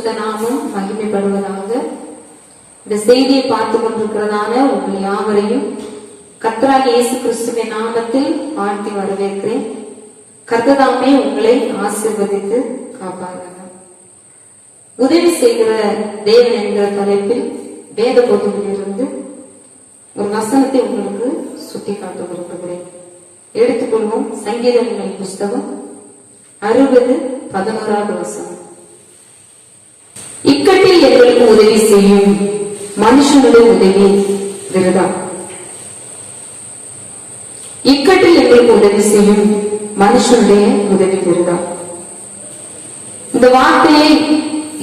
பரிசுத்த நாமம் மகிமைப்படுவதாக. இந்த செய்தியை பார்த்து கொண்டிருக்கிறதான உங்கள் யாவரையும் கர்த்தராகிய இயேசு கிறிஸ்துவின் நாமத்தில் வாழ்த்தி வரவேற்கிறேன். கர்த்ததாமே உங்களை ஆசீர்வதித்து காப்பார்கள். உதவி செய்கிற தேவன் என்கிற தலைப்பில் வேத பகுதியிலிருந்து ஒரு வசனத்தை உங்களுக்கு சுட்டிக்காட்ட விரும்புகிறேன். எடுத்துக்கொள்வோம். சங்கீதங்களின் புஸ்தகம் 60:11 வசனம். இக்கட்டில் எங்களுக்கு உதவி செய்யும் மனுஷனுடைய உதவி விருதா. இக்கட்டில் எங்களுக்கு உதவி செய்யும் மனுஷனுடைய உதவி விருதா. இந்த வார்த்தையை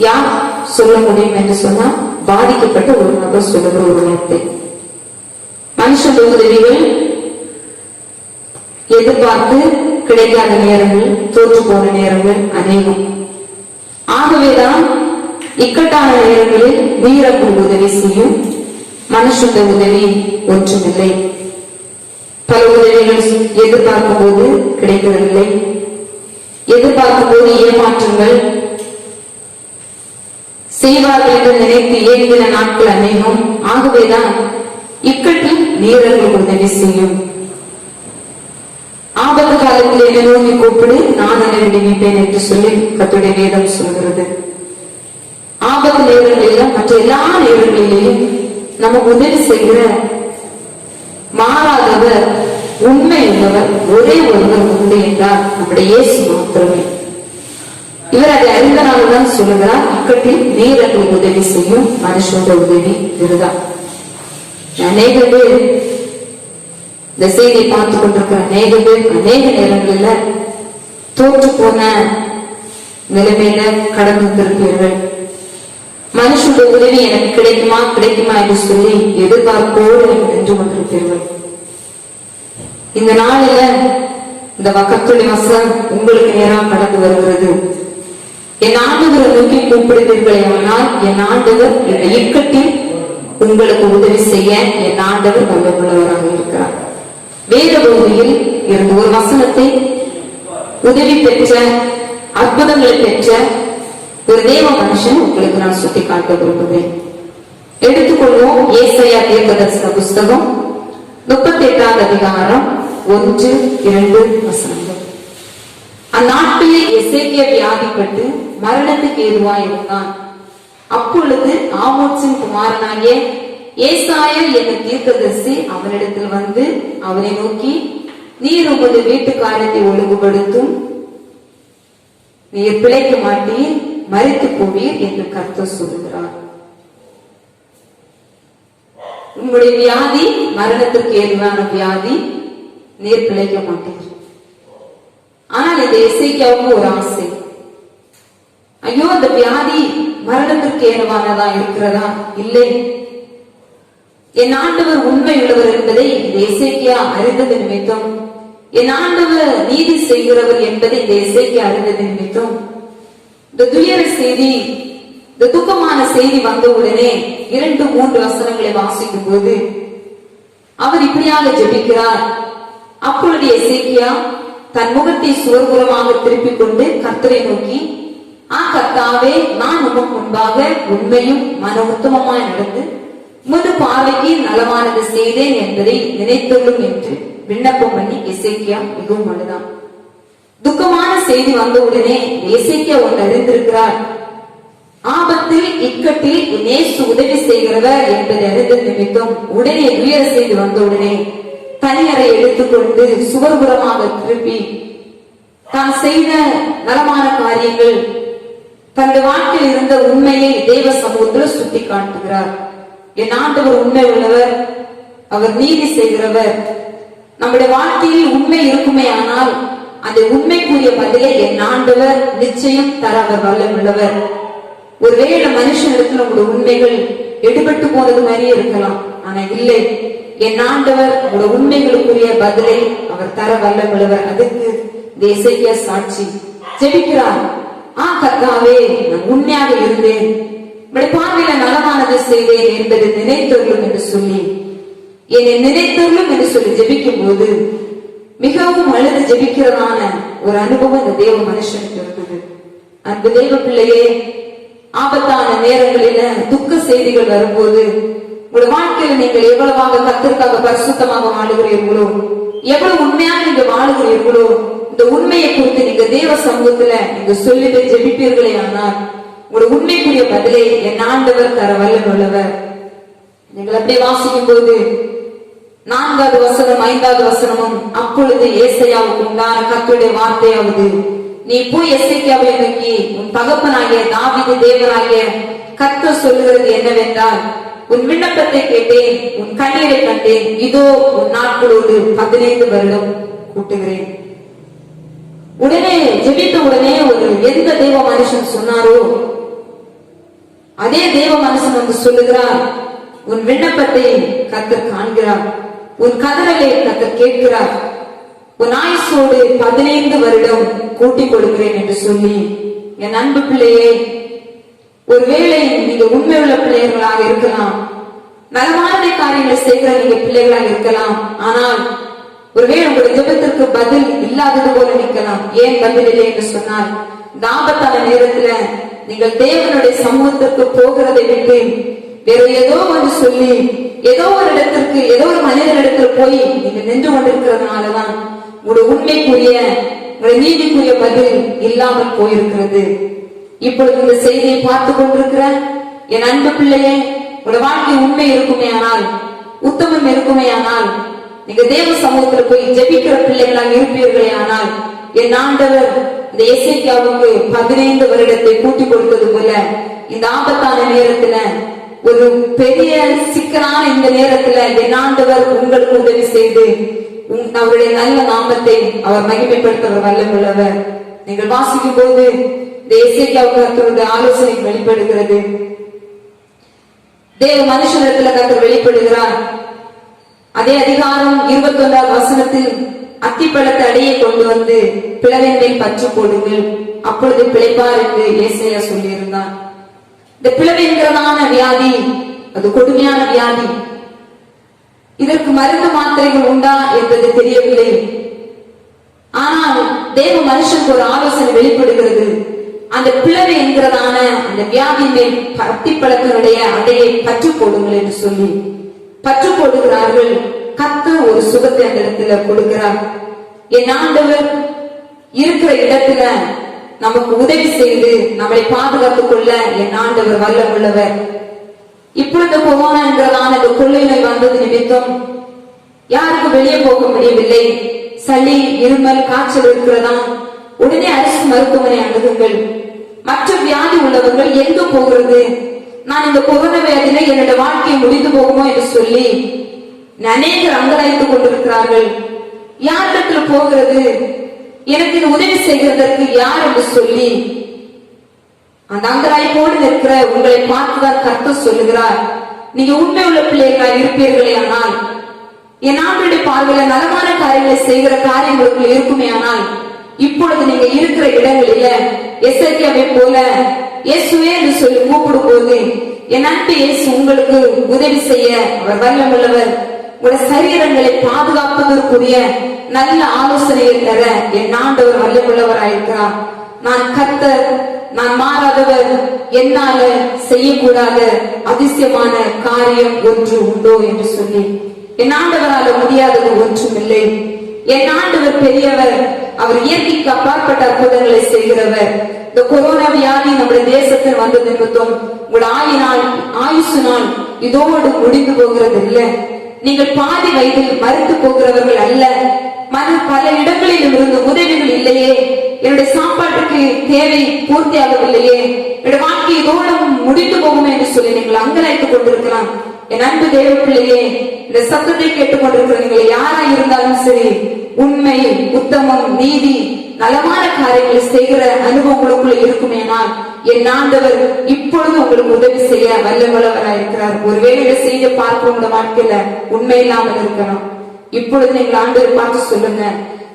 யார் சொல்ல முடியும் என்று சொன்னால் பாதிக்கப்பட்ட ஒரு நபர் சொல்லுகிற ஒரு வார்த்தை. மனுஷனுடைய உதவிகள் எதிர்பார்த்து கிடைக்காத நேரங்கள், தோற்று போன நேரங்கள் அநேகம். ஆகவேதான் இக்கட்டான நேரங்களில் வீரர்கள் உதவி செய்யும் மனுஷனுடைய உதவி ஒன்றுமில்லை. பல உதவிகள் எதிர்பார்க்கும் போது கிடைக்கவில்லை. எதிர்பார்க்கும் போது ஏமாற்றங்கள் செய்வார்கள் என்று நினைத்து ஏங்கின நாட்கள் அநேகம். ஆகவேதான் இக்கட்டில் வீரர்கள் உதவி செய்யும். ஆபத்து காலத்தில் என்னை நோக்கி கூப்பிடு, நான் என்னை விடுவிப்பேன் என்று சொல்லி கர்த்தருடைய வேதம் சொல்கிறது. ஆபத்து நேரங்களிலும் மற்ற எல்லா நேரங்களிலேயும் நமக்கு உதவி செய்கிற மாறாதவர், உண்மை உள்ளவர் ஒரே ஒருவர் உண்டு என்றால் நம்முடைய இயேசு மாத்திரமே. இவர் அதை அறிந்தனால்தான் சொல்லுகிறார், இக்கட்டில் வீரர்கள் உதவி செய்யும் மனுஷனுடைய உதவி விருதா. அநேக பேர் இந்த செய்தியை பார்த்துக் கொண்டிருக்கிற அநேக பேர் அநேக நேரங்களில் தோற்று போன நிலைமையில கடந்து வந்திருப்பீர்கள். மனுஷனுடைய உதவி எனக்கு கிடைக்குமா கிடைக்குமா என்று சொல்லி எதிர்பார்ப்போடு நின்று கொண்டிருப்பீர்கள். இந்த நாளில இந்த கர்த்தருடைய வசனம் உங்களுக்கு நேராக கடந்து வருகிறது. என் ஆண்டவரை நோக்கி கூப்பிடுவீர்களே ஆனால் என் ஆண்டவர் இந்த இக்கட்டில் உங்களுக்கு உதவி செய்ய என் ஆண்டவர் வல்லமுள்ளவராக இருக்கிறார். வேத பகுதியில் இருந்து ஒரு வசனத்தை உதவி பெற்ற, அற்புதங்களை பெற்ற ஒரு தேவ மனுஷன் உங்களுக்கு நான் சுட்டிக்காட்ட விரும்புகிறேன். எடுத்துக்கொள்வோம். ஏசாயா தீர்க்கதரிசன புஸ்தகம் 38 அதிகாரம் 1-2 வசனங்கள். அந்நாட்களில் எசேக்கியா வியாதிப்பட்டு மரணத்துக்கு ஏதுவாய் இருந்தான். அப்பொழுது ஆமோத்சின் குமாரனாகிய ஏசாயா என்னும் தீர்க்கதரிசி அவனிடத்தில் வந்து அவனை நோக்கி, நீர் உமது வீட்டுக்காரத்தை ஒழுங்குபடுத்தும், நீர் பிழைக்க மாட்டீர், மரித்து போவீர் என்று கர்த்தர் சொல்லுகிறார். உங்களுடைய வியாதி மரணத்திற்கு ஏதுவான வியாதி, நீர் பிழைக்க மாட்டீர். ஆனால் இந்த எசேக்கியாவுக்கு ஒரு ஆசை. ஐயோ, அந்த வியாதி மரணத்திற்கு ஏதுவானதா இருக்கிறதா? இல்லை, என் ஆண்டவர் உண்மை உள்ளவர் என்பதை இந்த எசேக்கியா அறிந்தது நிமித்தம், என் ஆண்டவர் நீதி செய்கிறவர் என்பதை இந்த எசேக்கியா அறிந்தது நிமித்தம், இந்த துயர செய்தி, இந்த துக்கமான செய்தி வந்தவுடனே 2-3 வசனங்களை வாசிக்கும் போது அவர் இப்படியாக ஜெபிக்கிறார். அப்பொழுது எசேக்கியா தன் முகத்தை சுவர்புறமாக திருப்பிக் கொண்டு கர்த்தரை நோக்கி, கர்த்தாவே, நான் உமக்கு முன்பாக உண்மையும் மன உத்தமமாய் நடந்து உமது பார்வைக்கு நலமானது செய்தேன் என்பதை நினைத்துள்ளும் என்று விண்ணப்பம் பண்ணி எசேக்கியா மிகவும் அழுதான். துக்கமான செய்தி வந்தவுடனே எசேக்கியா ஒன்று அறிந்திருக்கிறார். ஆபத்தில் இக்கட்டில் இயேசு உதவி செய்கிறவர் என்பதை அறிந்த நிமித்தம் உடனே துயர செய்தி வந்தவுடனே தனியறை எடுத்துக்கொண்டு சுவர்புறமாக திருப்பி தான் செய்த நலமான காரியங்கள், தன்னுடைய வாழ்க்கையில் இருந்த உண்மையை தேவ சமூகத்தில் சுட்டி காட்டுகிறார். என் ஆண்டவர் உண்மை உள்ளவர், அவர் நீதி செய்கிறவர். நம்முடைய வாழ்க்கையில் உண்மை இருக்குமே ஆனால் அந்த உண்மைக்குரிய பதிலை என் ஆண்டவர் நிச்சயம் தர அவர் வல்லமுள்ளவர். ஒருவேளை மனுஷனிடத்தில் உங்களுடைய உண்மைகள் எடுபட்டு போனது மாதிரியே இருக்கலாம், ஆனா இல்லை, என் ஆண்டவர் உங்களுடைய உண்மைகளுக்குரிய பதிலை அவர் தர வல்லமுள்ளவர். அதுக்கு எசேக்கியா சாட்சி. ஜெபிக்கிறார், கர்த்தாவே, நான் உண்மையாக இருந்தேன், உடைய பார்வையில நலமானதை செய்தேன் என்பதை நினைத்தருளும் என்று சொல்லி, என்னை நினைத்தருளும் என்று சொல்லி ஜெபிக்கும் போது மிகவும் அழுது ஜெபிக்கிறதான ஒரு அனுபவம் இந்த தேவ மனுஷனுக்கு இருந்தது. அந்த தேவ பிள்ளையே, ஆபத்தான நேரங்களில துக்க செய்திகள் வரும்போது உங்களுடைய வாழ்க்கையில நீங்கள் எவ்வளவாக கர்த்தருக்காக பரிசுத்தமாக வாழுகிறீர்களோ, எவ்வளவு உண்மையாக நீங்க வாழுகிறீர்களோ, இந்த உண்மையை குறித்து நீங்க தேவ சமூகத்துல நீங்க சொல்லி ஜெபிப்பீர்களே ஆனால் உங்களுடைய உண்மைக்குரிய பதிலை என் ஆண்டவர் தர வல்லவர். நீங்கள் அப்படியே வாசிக்கும் போது 4வது வசனம் 5வது வசனமும், அப்பொழுது ஏசாயாவுக்கு உண்டான கர்த்தருடைய வார்த்தையாவது, நீ போய் எசேக்கியாவை நோக்கி உன் தகப்பனாகிய தாவீது தேவனாகிய கர்த்தர் சொல்லுகிறது என்னவென்றால், உன் விண்ணப்பத்தை கேட்டேன், உன் கண்ணீரை கண்டேன், இதோ உன் நாட்களோடு 15 வருடம் கூட்டுகிறேன். உடனே ஜெபித்த உடனே ஒரு எந்த தேவ மனுஷன் சொன்னாரோ அதே தேவ மனுஷன் வந்து சொல்லுகிறார், உன் விண்ணப்பத்தை கர்த்தர் காண்கிறார், உன் கதறலை கர்த்தர் கேட்கிறார், உன் ஆயுசோடு 15 வருடம் கூட்டிக் கொடுக்கிறேன் என்று சொல்லி, என் அன்பு பிள்ளையே, ஒருவேளை நீங்க உண்மையுள்ள பிள்ளைகளாக இருக்கலாம், நலமான காரியங்களை செய்கிற நீங்க பிள்ளைகளாக இருக்கலாம். ஆனால் ஒருவேளை உங்களுடைய ஜெபத்திற்கு பதில் இல்லாதது போல நிற்கலாம். ஏன் பதில் இல்லை என்று சொன்னால், இந்த ஆபத்தான நேரத்துல நீங்கள் தேவனுடைய சமூகத்திற்கு போகிறதை விட்டு வேற ஏதோ ஒன்று சொல்லி ஏதோ ஒரு இடத்திற்கு ஏதோ ஒரு மனிதனிடத்துல போய் நீங்க நின்று கொண்டிருக்கிறதுனாலதான் உங்களுடைய உண்மைக்குரிய உங்களுடைய நீதிக்குரிய பதில் இல்லாமல் போயிருக்கிறது. இப்பொழுது இந்த செய்தியை பார்த்து கொண்டிருக்கிற என் அன்பு பிள்ளையே, உங்களுடைய வாழ்க்கை உண்மை இருக்குமே ஆனால், உத்தமம் இருக்குமே ஆனால், நீங்க தேவ சமூகத்தில் போய் ஜெபிக்கிற பிள்ளைகளாக இருப்பீர்களே ஆனால், என் ஆண்டவர் இந்த எசேக்கியாவுக்கு 15 வருடத்தை கூட்டி கொடுத்தது போல இந்த ஆபத்தான நேரத்துல, ஒரு பெரிய சிக்கலான இந்த நேரத்துல என் ஆண்டவர் உங்களுக்கு உதவி செய்து அவருடைய நல்ல நாமத்தை அவர் மகிமைப்படுத்த வல்லமுள்ளவர். நீங்கள் வாசிக்கும் போது இந்த எசேக்கியாவுக்கு கர்த்தருடைய ஆலோசனை வெளிப்படுகிறது. தேவ மனுஷனிடத்துல கர்த்தர் வெளிப்படுகிறார். அதே அதிகாரம் 21வது வசனத்தில், அத்திப்பழத்தை அடையே கொண்டு வந்து பிளவின் மேல் பற்று போடுங்கள், அப்பொழுது பிழைப்பார் என்று ஏசாயா சொல்லியிருந்தார். இந்த பிளவுங்கிறதான வியாதி அது கொடுமையான வியாதி. இதற்கு மருந்து மாத்திரைகள் உண்டா என்பது தெரியவில்லை. ஆனால் தேவ மனுஷனுக்கு ஒரு ஆலோசனை வெளிப்படுகிறது. அந்த பிளவு என்கிறதான அந்த வியாதி மேல் அத்திப்பழத்தினுடைய அடையை பற்று போடுங்கள் என்று சொல்லி பற்று போடுகிறார்கள். கர்த்தர் ஒரு சுகத்தை அந்த இடத்துல கொடுக்கிறார். என் ஆண்டவர் இருக்கிற இடத்துல நமக்கு உதவி செய்து நம்மளை பாதுகாத்துக் கொள்ள என் ஆண்டவர் வல்லமுள்ளவர். இப்பொழுது கொரோனா என்கிறதான இந்த கொள்ளை நோய் வந்தது நிமித்தம் யாருக்கு வெளியே போக முடியவில்லை. சளி, இருமல், காய்ச்சல் இருக்கிறதா, உடனே அரசு மருத்துவமனை அணுகுங்கள். மற்ற வியாதி உள்ளவர்கள் எங்க போகிறது, நான் இந்த கொரோனா வியாதியில என்னுடைய வாழ்க்கையை முடிந்து போகுமோ என்று சொல்லி அநேகர் அங்கலாய்த்துக் கொண்டிருக்கிறார்கள். யாரிடத்துல போகிறது, எனக்கு இது உதவி செய்கிறதற்கு யார் என்று சொல்லி அந்த அங்கலாய்ப்போடு நிற்கிற உங்களை பார்த்துதான் கர்த்தர் சொல்லுகிறார், நீங்க உண்மை உள்ள பிள்ளைகளாக இருப்பீர்களே ஆனால், என் ஆண்டுடைய பார்வையில நலமான காரியங்களை செய்கிற காரியங்களுக்கு இருக்குமே ஆனால், இப்பொழுது நீங்க இருக்கிற இடங்களில எசேக்கியாவை போல இயேசுவே என்று சொல்லி கூப்பிடும் போது என் அன்பு இயேசு உங்களுக்கு உதவி செய்ய அவர் வல்லமுள்ளவர். உங்களுடைய சரீரங்களை பாதுகாப்பதற்குரிய நல்ல ஆலோசனையை தர என் ஆண்டவர் வல்லமுள்ளவராயிருக்கிறார். நான் கர்த்தர், நான் மாறாதவர், என்னால செய்யக்கூடாத அதிசயமான காரியம் ஒன்று உண்டோ என்று சொல்லி, என் ஆண்டவரால முடியாதது ஒன்றும் இல்லை. என் ஆண்டவர் பெரியவர், அவர் இயற்கைக்கு அப்பாற்பட்ட அற்புதங்களை செய்கிறவர். இந்த கொரோனா வியாதி நம்முடைய தேசத்தில் வந்தது நிமித்தம் உங்கள் ஆயுசு நாள் இதோடு முடிந்து போகிறது இல்லை. நீங்கள் பாதி வயதில் மறுத்து போகிறவர்கள் அல்ல. பல இடங்களில் இருந்து உதவிகள் இல்லையே, என்னுடைய சாப்பாட்டுக்கு தேவை பூர்த்தியாகவில்லையே, என்னுடைய வாழ்க்கை இதோடு முடிந்து போகும் என்று சொல்லி நீங்கள் அங்கலாய்த்துக் கொண்டிருக்கலாம். என் அன்பு தேவ பிள்ளையே, இந்த சத்தத்தை கேட்டுக் கொண்டிருக்கிற நீங்கள் யாரா இருந்தாலும் சரி, உண்மை, உத்தமம், நீதி, நலமான காரியங்களை செய்கிற அனுபவங்களுக்குள்ள இருக்குமேனால் என் ஆண்டவர் இப்பொழுது உங்களுக்கு உதவி செய்ய வல்லவராயிருக்கிறார். ஒருவேளை செய்ய பார்க்க உங்க வாழ்க்கையில உண்மை இல்லாமல் இருக்கணும். இப்பொழுது நீங்கள் ஆண்டவர் பார்த்து சொல்லுங்க,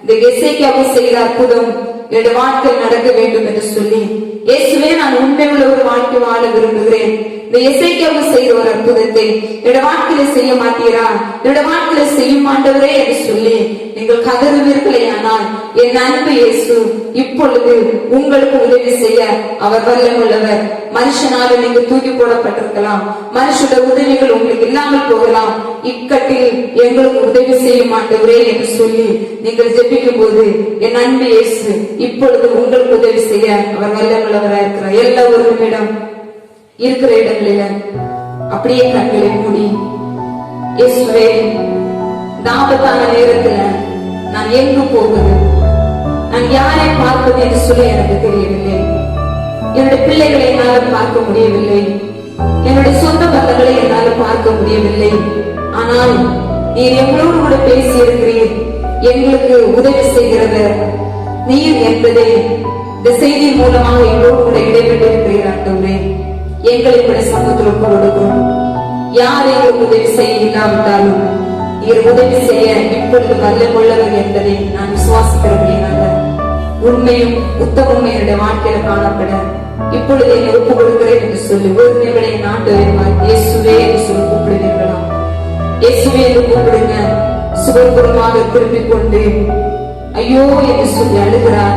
இந்த எசேக்கியாவை செய்கிற அற்புதம் என்னுடைய வாழ்க்கையில் நடக்க வேண்டும் என்று சொல்லி, இயேசுவே நான் உண்மை உள்ள ஒரு வாழ்க்கை வாழ விரும்புகிறேன், இந்த எசேக்கியாவுக்கு செய்த ஒரு அற்புதத்தை என்னுடைய வாழ்க்கையில செய்ய மாட்டீரா, என்னுடைய வாழ்க்கையில செய்யும் ஆண்டவரே என்று சொல்லி நீங்கள் கதறுவீர்களே. ஆனால் என் அன்பு இயேசு இப்பொழுது உங்களுக்கு உதவி செய்ய அவர் வல்லமுள்ளவர். மனுஷனால நீங்க தூக்கி போடப்பட்டிருக்கலாம், மனுஷனுடைய உதவிகள் உங்களுக்கு இல்லாமல் போகலாம். இக்கட்டில் எங்களுக்கு உதவி செய்யும் ஆண்டவரே என்று சொல்லி நீங்கள் ஜெபிக்கும் போது என் அன்பு இயேசு இப்பொழுது உங்களுக்கு உதவி செய்ய அவர் வல்லமுள்ளவராக இருக்கிறார். எல்லா ஒரு நிமிடம் இருக்கிற இடங்களில அப்படியே கண்களை மூடி, இயேசுவே இந்த ஆபத்தான நேரத்துல நான் எங்கு போவது, நான் யாரை பார்ப்பது என்று சொல்லி எனக்கு தெரியவில்லை. என்னுடைய பிள்ளைகளை என்னால் பார்க்க முடியவில்லை, என்னுடைய சொந்த பந்தங்களை என்னால் பார்க்க முடியவில்லை. ஆனால் நீர் எங்களோடு கூட பேசி இருக்கிறீர், எங்களுக்கு உதவி செய்கிறவர் நீர் என்பதை இந்த செய்தியின் மூலமாக எங்களோடு கூட இடைபெற்று இருக்கிறீர். ஆண்டவரே, எங்களை கூட சமூகத்தில் ஒப்பு கொடுக்கிறோம். யார் எங்களுக்கு உதவி செய்ய இல்லாவிட்டாலும் நீர் உதவி செய்ய இப்பொழுது வல்லமுள்ளவர் என்பதை நான் விசுவாசிக்கிறபடியாக உண்மையும் உத்தமும் என்னுடைய வாழ்க்கையில காணப்பட இப்பொழுது என்னை ஒப்பு கொடுக்கிறேன் என்று சொல்லி ஒரு நிமிடம் ஆண்டவரே இயேசுவே என்று சொல்லி கூப்பிடுவீர்களாம். இயேசுவே என்று கூப்பிடுங்க. சுகபுறமாக திரும்பிக் கொண்டு ஐயோ என்று சொல்லி அழுகிறார்.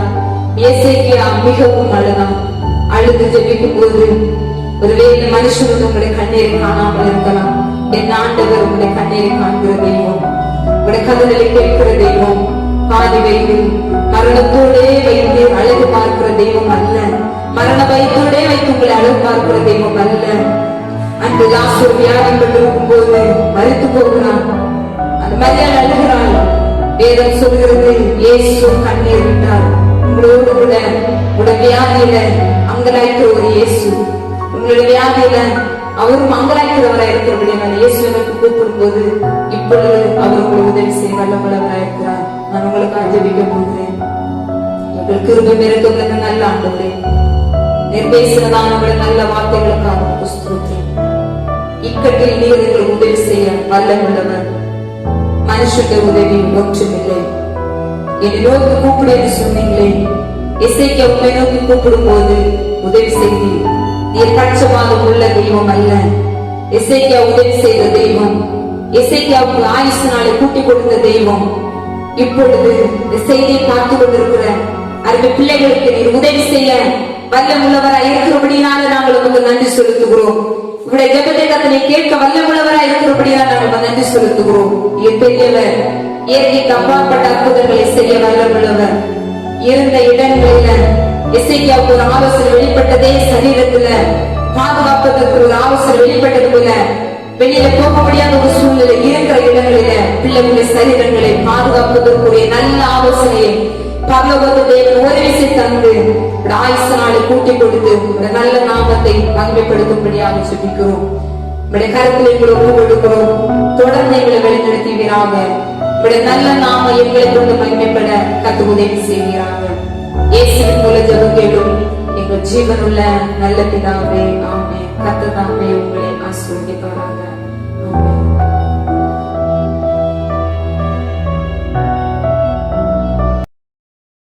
எசேக்கியா மிகவும் அழுதான். அழுது ஜெபிக்கும் போது ஒருவேளை மனுஷனுக்கு உங்களுடைய கண்ணீரை காணாமல் இருக்கலாம். என் ஆண்டவர் உங்களுடைய கண்ணீரை காண்கிற தெய்வம், உங்களுடைய கதறலை கேட்கிற தெய்வம். காதி வைத்து மரணத்தோடே வைத்து அழகு பார்க்கிற தெய்வம் அல்ல, மரண பயத்தோடே வைத்து உங்களை அழகு பார்க்கிற தெய்வம் அல்ல. அன்று லாசரு வியாதிப்பட்டிருக்கும் போது மரித்து போகிறான், அந்த மரியாதை அழுகிறாள். வேதம் சொல்கிறது இயேசு கண்ணீர் விட்டார். உங்களோடு கூட உங்களுடைய வியாதியில அங்கலாய்க்கிற ஒரு இயேசு, உங்களுடைய வியாதியில அவரும் அங்கலாய்க்கிறவராக இருக்கிறபடியா இயேசு எனக்கு கூப்பிடும் போது இப்பொழுது அவர் உங்களுக்கு உதவி செய்ய வல்லவராக இருக்கிறார். நான் உங்களுக்கு ஜெபிக்க போகிறேன். எங்கள் கிருபை மிரட்டுங்க நல்ல ஆண்டவரே, பேசினதான நல்ல வார்த்தைகளுக்காக ஸ்தோத்திரம். இக்கட்டில் நீர் எங்களுக்கு உதவி செய்ய வல்லமுள்ளவர். மனுஷனுடைய உதவி ஒன்றுமில்லை. என்னை நோக்கி கூப்பிடு என்று சொன்னீங்களே, எசேக்கியா உண்மை நோக்கி கூப்பிடும் போது உதவி செய்தி. நீர் பட்சபாதம் உள்ள தெய்வம் அல்ல. எசேக்கியா உதவி செய்த தெய்வம், எசேக்கியாவுக்கு ஆயுசு நாளை கூட்டி கொடுத்த தெய்வம். இப்பொழுது இந்த செய்தியை பார்த்து கொண்டிருக்கிற அருமை பிள்ளைகளுக்கு நீர் உதவி செய்ய வல்லமுள்ளவராய் இருக்கிறபடினால நாங்கள் உங்களுக்கு நன்றி செலுத்துகிறோம். உங்களுடைய ஜெபத்தை கத்தனை கேட்க வல்லமுள்ளவராய் இருக்கிறபடியால் நாங்கள் நன்றி செலுத்துகிறோம். பெரியவர், இயற்கைக்கு அப்பாற்பட்ட அற்புதங்களை செய்ய வல்லமுள்ளவர். இருந்த இடங்களில எசேக்கியாவுக்கு ஒரு ஆலோசனை வெளிப்பட்டதே, சரீரத்துல பாதுகாப்பதற்கு ஒரு ஆலோசனை வெளிப்பட்டது போல வெளியில போக முடியாத ஒரு சூழ்நிலை இருக்கிற இடங்களில பிள்ளைகளுடைய சரீரங்களை பாதுகாப்பதற்குரிய நல்ல ஆலோசனையை பரலோக தேவன் உதவி செய்து தந்து ஆயுசு நாளை கூட்டி கொடுத்து நல்ல நாமத்தை மகிமைப்படுத்தும்படியாக ஜெபிக்கிறோம். உடைய கருத்தில் எங்களை ஒப்பு கொடுக்கிறோம். தொடர்ந்து எங்களை வழிநடத்துவீராக. உடைய நல்ல நாம எங்களை கொண்டு மகிமைப்பட கத்து உதவி செய்வீராக. இயேசுவின் மூலம் ஜெபம் கேளும் எங்கள் ஜீவனுள்ள நல்ல பிதாவே, ஆமென். கர்த்தர் தாமே உங்களை ஆசீர்வதிப்பாராக.